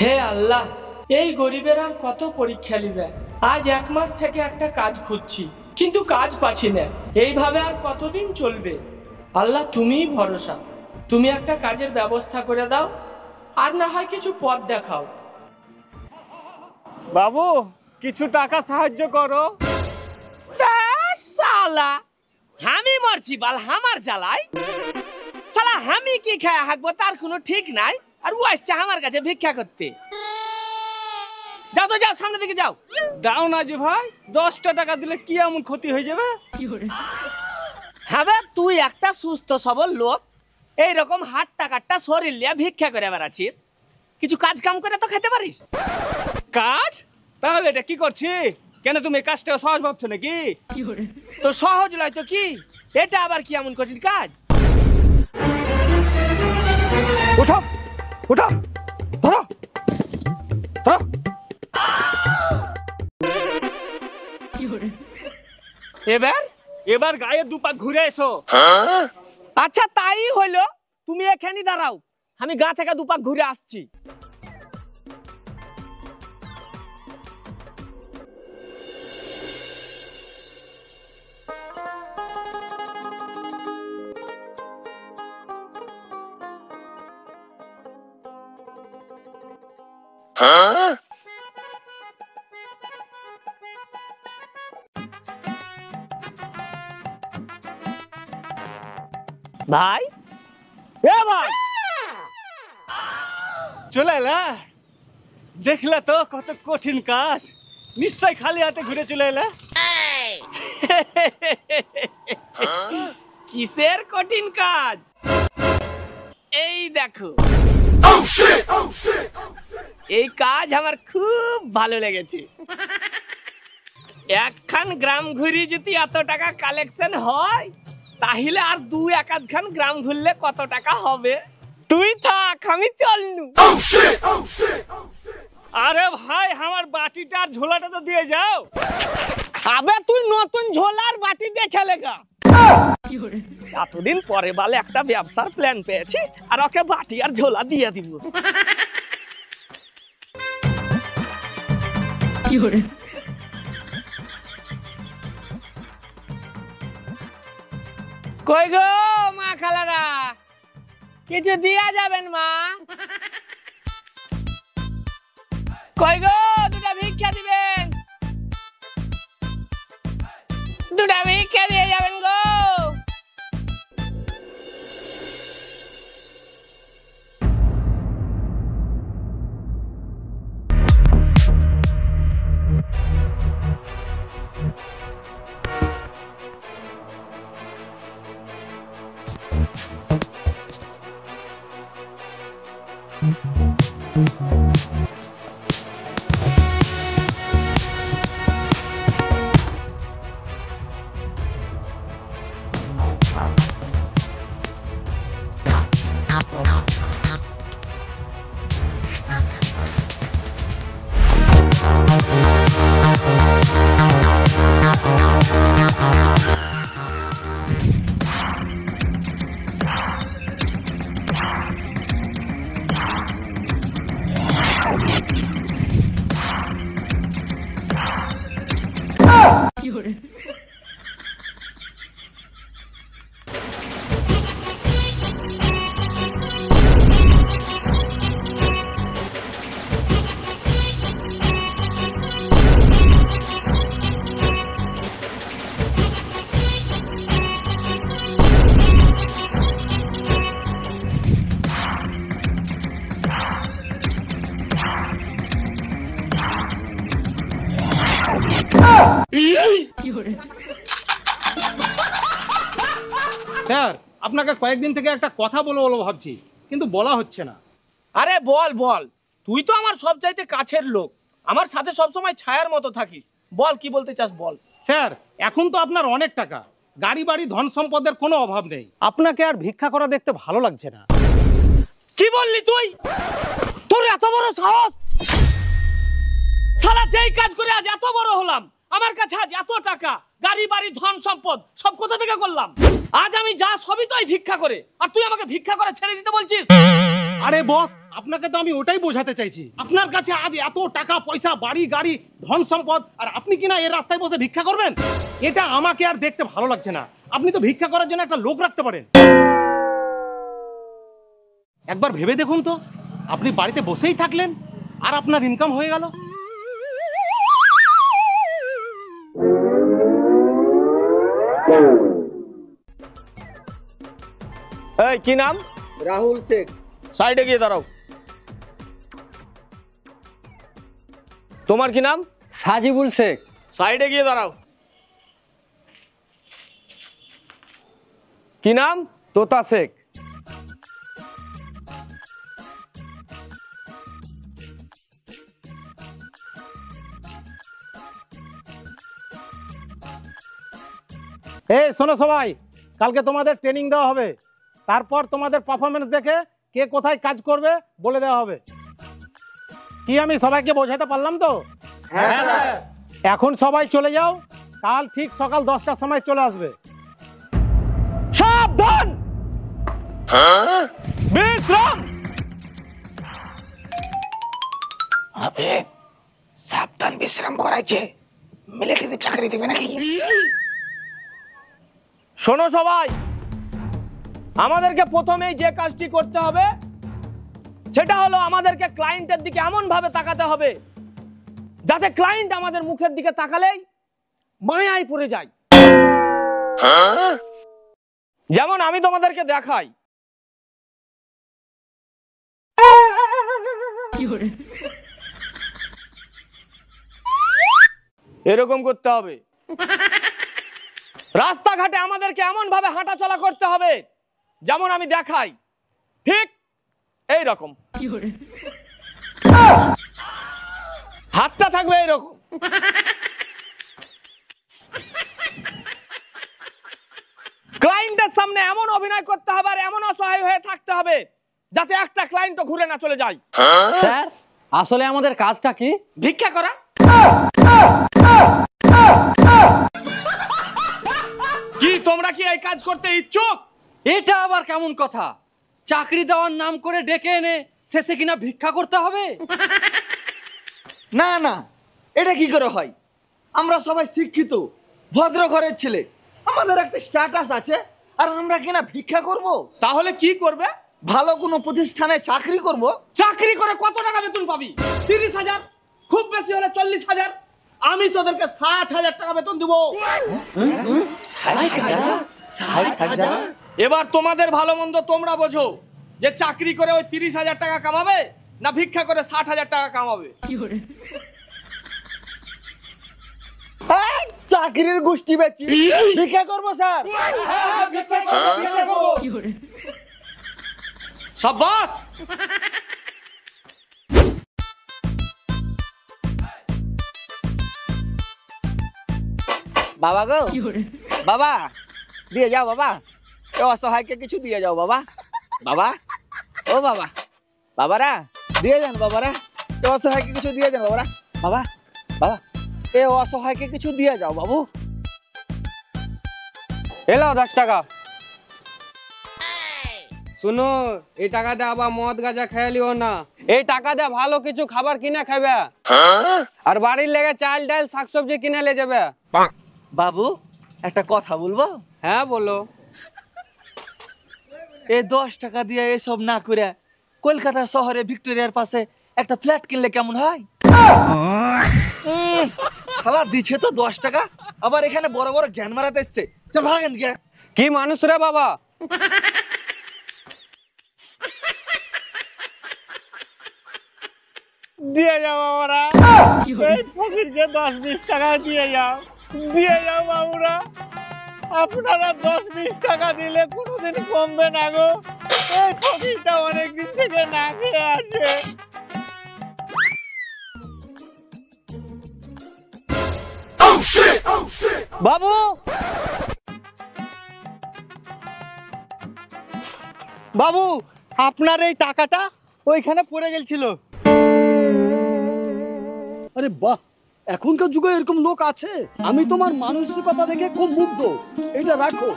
হে আল্লাহ, এই গরিবের আর কত পরীক্ষা নিবে। আজ 1 মাস থেকে একটা কাজ খুঁজছি, কিন্তু কাজ পাচ্ছি না। এইভাবে আর কতদিন চলবে? আল্লাহ তুমিই ভরসা, তুমি একটা কাজের ব্যবস্থা করে দাও, আর না হয় কিছু পথ দেখাও। বাবু কিছু টাকা সাহায্য করো। শালা আমি মরছি বাল আমার জ্বালায়। শালা আমি কি খায় হাঁকবো তার কোনো ঠিক নাই, আর ও আসছে আমার কাছে ভিক্ষা করতে। যাও তো যাও, সামনে দিকে যাও। দাও না যে ভাই, 10টা টাকা দিলে কি এমন ক্ষতি হয়ে যাবে? হ্যাঁ বে, তুই একটা সুস্থ সবল লোক, এইরকম হাট টাকাটা শরীর লিয়া ভিক্ষা করে বেড়াচ্ছিস, কিছু কাজ কাম করে তো খেতে পারিস। কাজ? তাহলে এটা কি করছি? কেন তুমি এই কাজটা সহজ ভাবছো নাকি? তো সহজ নয় তো কি, এটা আবার কি এমন কঠিন কাজ? উঠো উঠো, ধরো ধরো। এবার এবার গায়ে 2 পা ঘুরে এসো। আচ্ছা তাই হইলো, তুমি এখানে দাঁড়াও, আমি গা থেকে 2 পাক ঘুরে আসছি। ভাই, এ ভাই, চলে এলা? দেখলে তো কত কঠিন কাজ, নিশ্চয় খালি হাতে ঘুরে চলে এলা। কিসের কঠিন কাজ? এই দেখো, এই কাজ আমার খুব ভালো লেগেছে। একখান গ্রাম ঘুরি যদি এত টাকা কালেকশন হয়, তাহলে আর 2-1 গ্রাম ঘুরলে কত টাকা হবে? তুই থাক, আমি চলনু। আরে ভাই, আমার বাটিটা আর ঝোলাটা তো দিয়ে যাও। খাবে তুই নতুন ঝোলার বাটি দিয়ে খেলে গা। এতদিন পরে বলে একটা ব্যবসার প্ল্যান পেয়েছি, আর ওকে বাটি আর ঝোলা দিয়ে দিব। কই গো মা খালারা, কিছু দিয়া যাবেন মা? কই গো, 2টা ভিক্ষা দিবেন, 2টা ভিক্ষা দিয়ে যাবেন গো। স্যার, আপনাকে কয়েকদিন থেকে একটা কথা বলবো ভাবছি, কিন্তু বলা হচ্ছে না। আরে বল বল, তুই তো আমার সবচাইতে কাছের লোক, আমার সাথে সবসময় ছায়ার মতো থাকিস। বল, কি বলতে চাস বল। স্যার, এখন তো আপনার অনেক টাকা, গাড়ি বাড়ি ধন সম্পদের কোনো অভাব নেই, আপনাকে আর ভিক্ষা করা দেখতে ভালো লাগছে না। কি বললি তুই? তোর এত বড় সাহস! শালা যেই কাজ করে আজ এত বড় হলাম, আমার কাছে আজ এত টাকা, গাড়ি বাড়ি ধন সম্পদ সব কোথা থেকে করলাম? আজ আমি যা সবই তো ভিক্ষা করে, আর তুই আমাকে ভিক্ষা করে ছেড়ে দিতে বলছিস? আরে বস, আপনাকে তো আমি ওটাই বোঝাতে চাইছি, আপনার কাছে আজ এত টাকা পয়সা, বাড়ি গাড়ি, ধন সম্পদ, আর আপনি কিনা এই রাস্তায় বসে ভিক্ষা করবেন? এটা আমাকে আর দেখতে ভালো লাগছে না। আপনি তো ভিক্ষা করার জন্য একটা লোক রাখতে পারেন। একবার ভেবে দেখুন তো, আপনি বাড়িতে বসেই থাকলেন আর আপনার ইনকাম হয়ে গেল। এই কি নাম? রাহুল শেখ। সাইডে গিয়ে দাঁড়াও। তোমার কি নাম? সাজিবুল শেখ। সাইডে গিয়ে দাঁড়াও। কি নাম? তোতা শেখ। এই শোনো সবাই, কালকে তোমাদের ট্রেনিং দেওয়া হবে, তারপর তোমাদের পারফরমেন্স দেখে কে কোথায় কাজ করবে বলে দেওয়া হবে। কি আমি সবাইকে বোঝাতে পারলাম তো? এখন সবাই চলে যাও, কাল ঠিক সকাল 10টার সময় চলে আসবে। সাবধান! বিশ্রাম! সাবধান বিশ্রাম করাইছে, মিলিটারি চাকরি দিবে নাকি? শোনো সবাই, আমাদেরকে প্রথমেই যে কাজটি করতে হবে সেটা হলো আমাদেরকে ক্লায়েন্টের দিকে এমন ভাবে তাকাতে হবে যাতে ক্লায়েন্ট আমাদের মুখের দিকে তাকালেই মায়ায় পড়ে যায়। যেমন আমি তোমাদেরকে দেখাই। এরকম করতে হবে। রাস্তাঘাটে আমাদেরকে এমন ভাবে হাঁটা চলা করতে হবে যেমন আমি দেখাই, ঠিক এই রকম। হাতটা থাকবে এইরকম। ক্লায়েন্টের সামনে এমন অভিনয় করতে হবে আর এমন অসহায় হয়ে থাকতে হবে যাতে একটা ক্লায়েন্টও ঘুরে না চলে যায়। স্যার, আসলে আমাদের কাজটা কি? ভিক্ষা করা। কি তোমরা কি এই কাজ করতে ইচ্ছুক? এটা আবার কেমন কথা? চাকরি দেওয়ার নাম করে ডেকে এনে শেষে কিনা ভিক্ষা করতে হবে? না না, এটা কি করে হয়? আমরা সবাই শিক্ষিত ভদ্র ঘরের ছেলে, আমাদের একটা স্ট্যাটাস আছে, আর আমরা কিনা ভিক্ষা করব? তাহলে কি করবে? ভালো কোনো প্রতিষ্ঠানে চাকরি করব। চাকরি করে কত টাকা বেতন পাবি? 30,000, খুব বেশি হলে 40,000। আমি তোদেরকে 60,000 টাকা বেতন দেবো। 60,000? এবার তোমাদের ভালো মন্দ তোমরা বোঝো যে চাকরি করে ওই 30,000 টাকা কামাবে না ভিক্ষা করে 60,000 টাকা কামাবে। চাকরির গোষ্ঠী বেচি ভিক্ষা করবো স্যার। সাবাস! বাবা গো, বাবা দিয়ে যাও বাবা, এ অসহায়কে কিছু দিয়ে যাও বাবা। বাবা, ও বাবা, বাবারা দিয়ে যান বাবারা, এ অসহায়কে কিছু দিয়ে যান বাবারা। বাবা, বাবা, এ অসহায়কে কিছু দিয়ে যাও বাবু। এলো 10 টাকা। শুনো, এই টাকাতে আবার মদ গাঁজা খেয়ে লিও না। এই টাকাতে ভালো কিছু খাবার কিনে খাবে, আর বাড়ির লেগে চাল ডাল শাকসবজি কিনে লে যাবে। বাবু, একটা কথা বলবো? হ্যাঁ বলো। এই 10 টাকা দিয়ে এসব না করে কলকাতা শহরে ভিক্টোরিয়ার পাশে একটা ফ্ল্যাট কিনলে কেমন হয়? শালা দিচ্ছে তো 10 টাকা, আবার এখানে বড় বড় জ্ঞান মারাতে এসছে। চল ভাগেন গিয়া। কি মানুষ রে বাবা। দিয়ে যাও বাবারা, এই ফকিরকে 10-20 টাকা দিয়ে যাও, দিয়ে যাও বাবুরা। আপনারা 10-20 টাকা দিলে কোনোদিন কমবে না গো। এই ফকিরটা অনেকদিন থেকে না খেয়ে আছে। বাবু, বাবু, আপনার এই টাকাটা ওইখানে পড়ে গেছিল। আরে বাহ, এখনকার যুগে এরকম লোক আছে। আমি তোমার মানসিকতা দেখে খুব মুগ্ধ। এটা রাখো,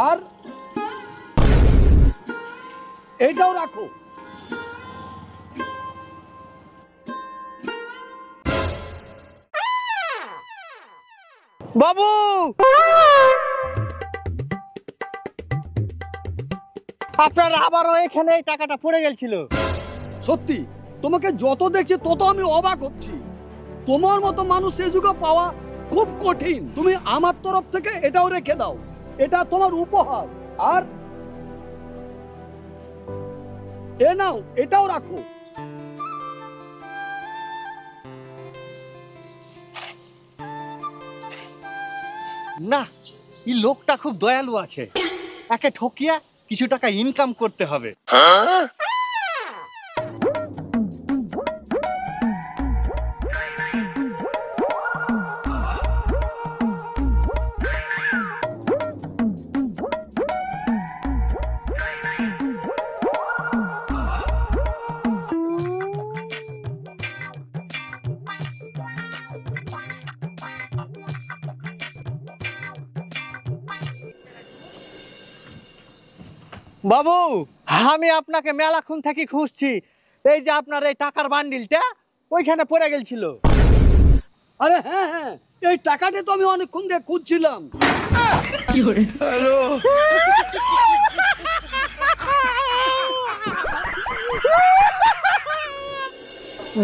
আর এটাও রাখো। বাবু আপনার আবারও এখানে এই টাকাটা পড়ে গেছিল। সত্যি তোমাকে যত দেখছি তত আমি অবাক হচ্ছি। তোমার মতো মানুষ এই যুগে পাওয়া খুব কঠিন। তুমি আমার তরফ থেকে এটাও রেখে দাও, এটা তোমার উপহার। আর এ নাও, এটাও রাখো। না, এই লোকটা খুব দয়ালু আছে, একে ঠকিয়া কিছু টাকা ইনকাম করতে হবে। বাবু, আমি আপনাকে মেলাক্ষণ থেকে খুঁজছি। এই যে আপনার এই টাকার বান্ডিলটা ওইখানে পড়ে গেছিল। আরে হ্যাঁ হ্যাঁ, এই টাকাটা তো আমি অনেকক্ষণ ধরে খুঁজছিলাম।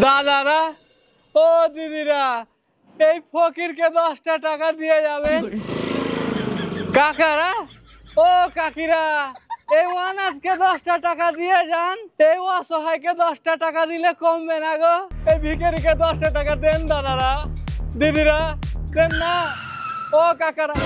দাদারা ও দিদিরা, এই ফকিরকে 10টা টাকা দিয়ে যাবেন। কাকারা ও কাকিরা, এই অনাথকে 10টা টাকা দিয়ে যান। এই অসহায়কে 10টা টাকা দিলে কমবে না গো। এই ভিখারিকে 10টা টাকা দেন দাদারা, দিদিরা, দেন না ও কাকারা।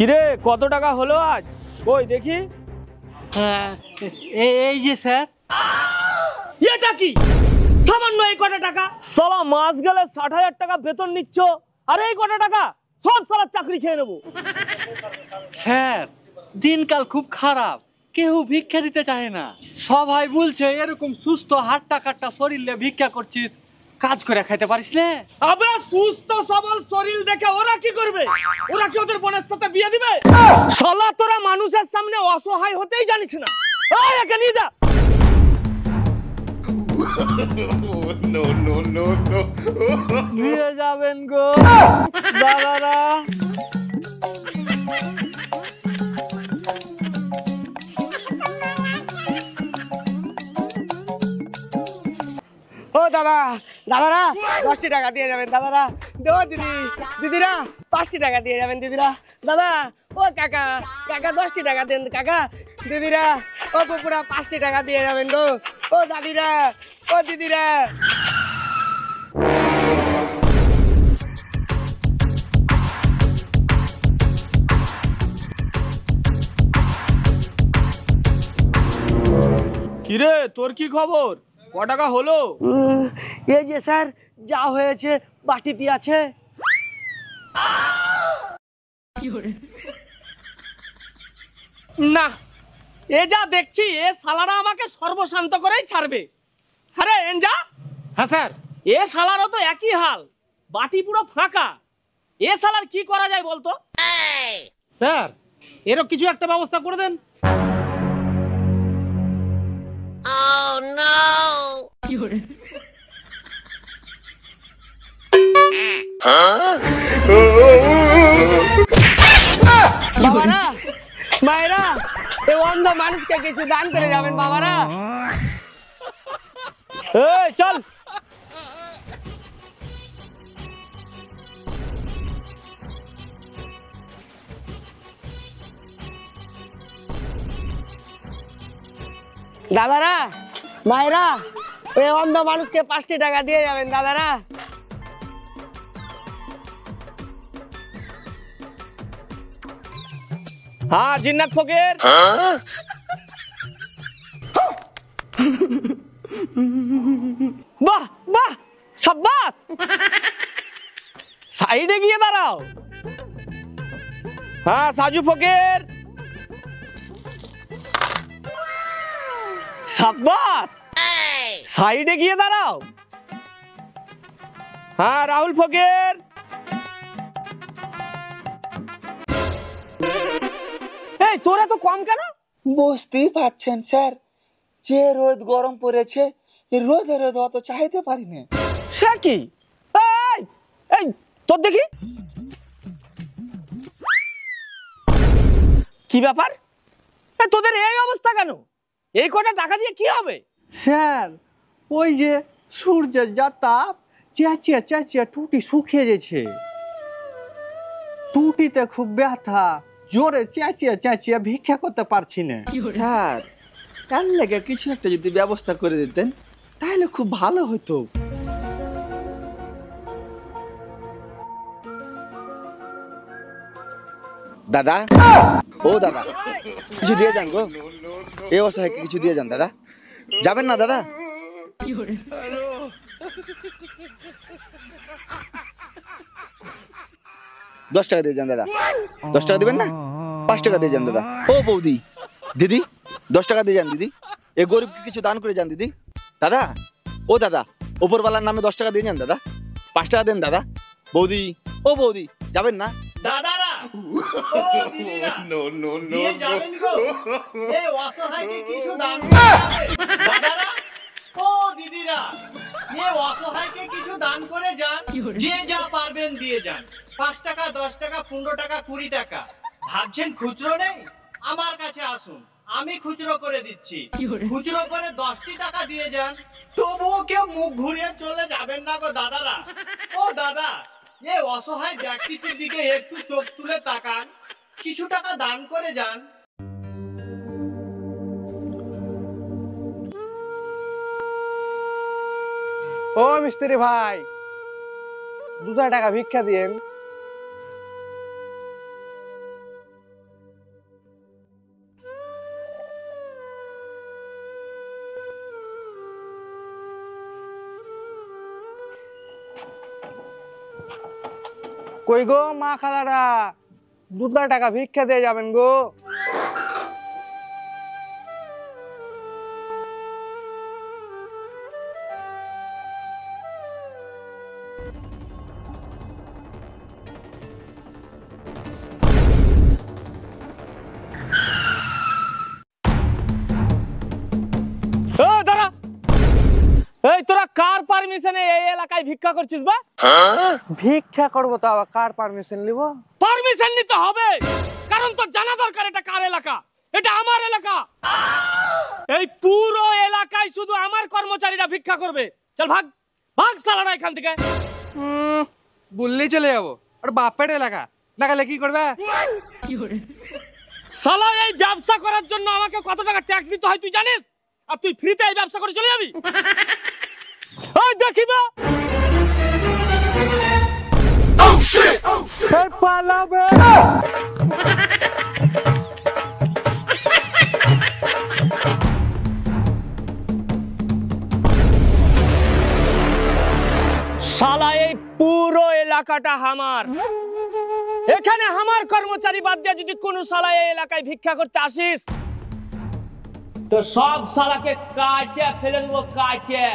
কিরে কত টাকা হলো আজ? ওই দেখি। এই যে স্যার, এটা কি সামান্য এই কটা টাকা? সালা মাস গেলে 60,000 টাকা বেতন নিচ্ছ, আর এই কটা টাকা? সব সালা চাকরি খেয়ে নেবো। স্যার দিনকাল খুব খারাপ, কেউ ভিক্ষা দিতে চায় না। সবাই বলছে এরকম সুস্থ হাট্টা কাট্টা শরীরে ভিক্ষা করছিস, কাজ করে খাইতে পারিস না। আবে সুস্থ সবল শরীর দেখে ওরা কি করবে? ওরা কি ওদের বোনের সাথে বিয়ে দিবে? শালা তোরা মানুষের সামনে অসহায় হতেই জানিস না। এই একে নিয়ে যা। দিয়ে যাবেন গো দাদারা। ও দাদা, দাদারা 10টি টাকা দিয়ে যাবেন। দাদারা দো দিদি, দিদিরা 5টি টাকা দিয়ে যাবেন। দিদিরা, দাদা ও কাকা, কাকা 10টি টাকা দেন কাকা। দিদিরা ও কুকুরা 5টি টাকা দিয়ে যাবেন গো। ও দাদিরা, ও দিদিরা। কিরে তোর কি খবর? ক টাকা হলো? এই যে স্যার, যা হয়েছে বাটিতে আছে। না, এ যা দেখছি এ শালারা আমাকে সর্বশান্ত করেই ছাড়বে। আরে এনজা। হ্যাঁ স্যার। এ শালারও তো একই হাল, বাটি পুরো ফাঁকা। এ শালার কি করা যায় বলতো? স্যার এরও কিছু একটা ব্যবস্থা করে দেন। বাবারা, মায়েরা, এই অন্ধ মানুষকে কিছু দান করে যাবেন বাবারা। এই চল। দাদারা, মায়েরা, ওই অন্ধ মানুষকে 5টি টাকা দিয়ে যাবেন দাদারা। হ্যাঁ জিন্নাত ফকির। বাহ বাহ, সাব্বাস। সাইডে গিয়ে দাঁড়াও। হ্যাঁ সাজু ফকির, সাব্বাস। সাইডে গিয়ে দাঁড়াও। হ্যাঁ রাহুল ফকির, এই তোরা তো কম কেন? বুঝতেই পারছেন স্যার, যে রোদ গরম পড়েছে, এই রোদে অত চাইতে পারি না। সে কি? এই এই তোর দেখি কি ব্যাপার? তোদের এই অবস্থা কেন? এই কটা টাকা দিয়ে কি হবে? স্যার ওই যে সূর্যের যা তাপ, চেঁচিয়ে চেঁচিয়ে টুটি শুকিয়ে গেছে, টুটিতে খুব ব্যথা, জোরে চেঁচিয়ে চেঁচিয়ে ভিক্ষা করতে পারছি না। স্যার, তার লেগে কিছু একটা যদি ব্যবস্থা করে দিতেন তাহলে খুব ভালো হতো। দাদা, ও দাদা, কিছু দিয়ে যান গো, এই অসহায়কে কিছু দিয়ে যান দাদা। যাবেন না দাদা? দশ টাকা দিয়ে যান দাদা। 10 টাকা দিবেন না? 5 টাকা দিয়ে যান দাদা। ও বৌদি, দিদি, 10 টাকা দিয়ে যান দিদি, এই গরিবকে কিছু দান করে যান দিদি। দাদা, ও দাদা, ওপরওয়ালার নামে 10 টাকা দিয়ে যান দাদা। 5 টাকা দেন দাদা। বৌদি, ও বৌদি, যাবেন না? দাদারা, ও দিদিরা, দিয়ে যাবেন গো, এই অসহায়কে কিছু দান করে যাবেন। দাদারা, ও দিদিরা, এই অসহায়কে কিছু দান করে যান, যে যা পারবেন দিয়ে যান। 5 টাকা, 10 টাকা, 15 টাকা, 20 টাকা। ভাবছেন খুচরো নেই? আমার কাছে আসুন, আমি খুচরো করে দিচ্ছি। খুচরো করে 10টি টাকা দিয়ে যান, তবুও কেউ মুখ ঘুরিয়ে চলে যাবেন না গো দাদারা। ও দাদা, এই অসহায় ব্যক্তিটির দিকে একটু চোখ তুলে তাকান, কিছু টাকা দান করে যান। ও মিস্ত্রি ভাই, 2 টাকা ভিক্ষা দিয়েন। কই গো মা খালারা, 2 টাকা ভিক্ষা দিয়ে যাবেন গো। ও দাঁড়া, এই তোরা কার পারমিশনে এই এলাকায় ভিক্ষা করছিস বা? ভিক্ষা করবো তো আবার কার পারমিশন নিব? পারমিশন নিতে হবে, কারণ তো জানা দরকার এটা কার এলাকা। এটা আমার এলাকা। এই পুরো এলাকায় শুধু আমার কর্মচারীরা ভিক্ষা করবে। চল ভাগ ভাগ সালারা এখান থেকে। বললেই চলে যাবো, আর বাপের এলাকা না গেলে কি করবে? সালা, এই ব্যবসা করার জন্য আমাকে কত টাকা ট্যাক্স দিতে হয় তুই জানিস? আর তুই ফ্রিতে এই ব্যবসা করে চলে যাবি? ওই দেখিবা পালাবে। শালা, এই পুরো এলাকাটা আমার। এখানে আমার কর্মচারী বাদ দিয়ে যদি কোনো শালা এই এলাকায় ভিক্ষা করতে আসিস, তো সব শালাকে কাটে ফেলে দেবো, কাটে।